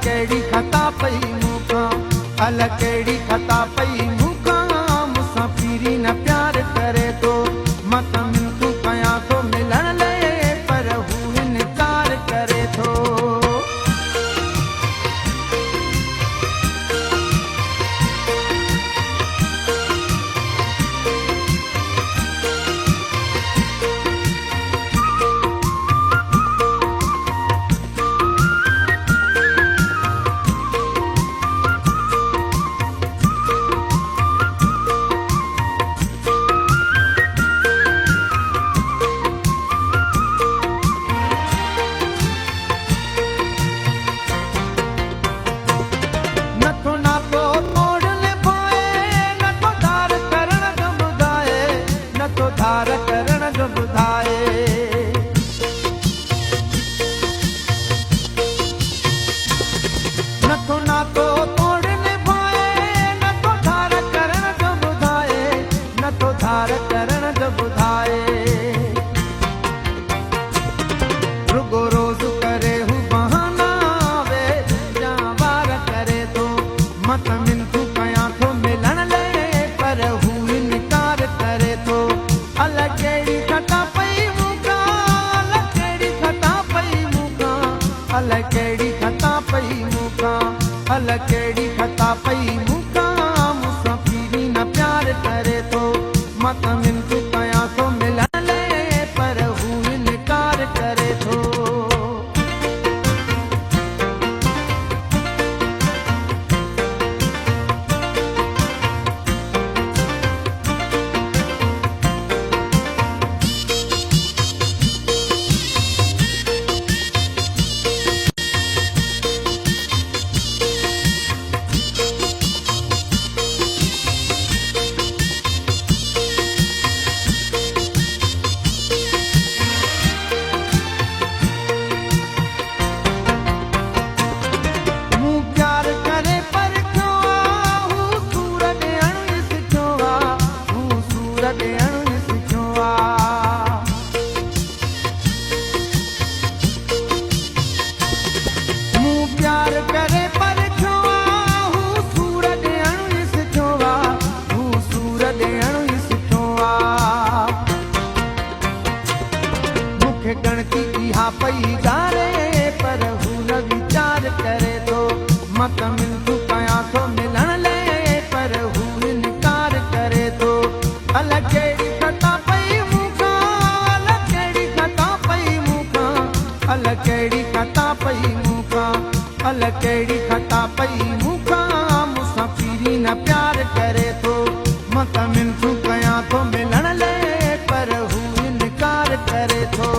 कहिड़ी खता पई मूंखां, अल कहिड़ी खता पई मूंखां, मूंसां पीरी न प्यार करे थो, मां त मिनतूं कयां थो मिलण लाइ पर हू इनकार करे थो। धार करण जो ॿुधाए, नथो नातो तोड़ निभाए, नथो धार करण जो ॿुधाए, नथो धार करण जो ॿुधाए। रुगो रोज़ करे हू बहाना वे जा वार करे थो, मां त मिनतूं कयां थो मिलण लाइ पर हू इनकार करे थो। अल कहिड़ी खता पई मूंखां, अल कहिड़ी खता पई मूंखां, अल कहिड़ी खता पई मूंखां, अल कहिड़ी खता पई मूंखां, मूंसां पीरी न प्यार करे थो, मां त मिनतूं कयां थो मिलण लाइ पर हू इनकार करे थो। गणती इहा पई गारे पर हू न वीचार करे थो, मां त मिनतूं कयां थो मिलण लाइ पर हू इनकार करे थो। अल कहिड़ी खता पई मूंखां, अल कहिड़ी खता पई मूंखां, अल कहिड़ी खता पई मूंखां, अल कहिड़ी खता पई मूंखां, मूंसां पीरी न प्यार करे थो, मां त मिनतूं कयां थो मिलण लाइ पर हू इनकार करे थो।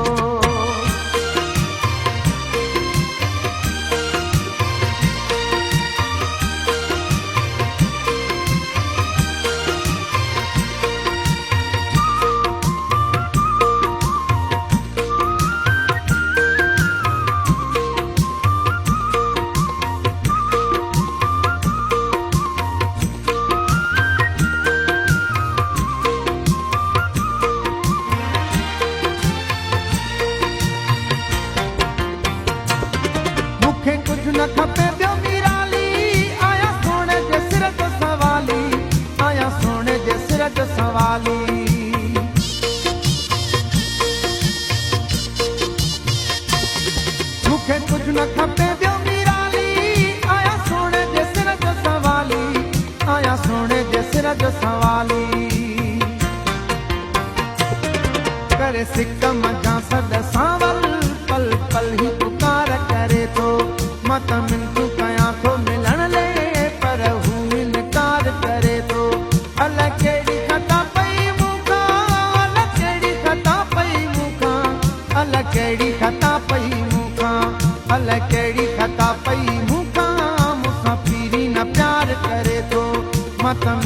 कुझु न खपे ॿियो निराली, आया सोने जे सिर जो सवाली, आया सोने जे सिर जो सवाली। मूंखे कुझु न खपे ॿियो निराली, आया सोने जे सिर जो सवाली, आया सोने जे सिर जो सवाली। करे सिक मजा सद सावल, पल पल ही पुकार करे थो, मां त मिनतूं कयां थो मिलण लाइ पर हू इनकार करे थो। अल कहिड़ी खता पई मूंखां, अल कहिड़ी खता पई मूंखां, अल कहिड़ी खता पई मूंखां, अल कहिड़ी खता पई मूंखां, मूंसां पीरी न प्यार करे थो, मां त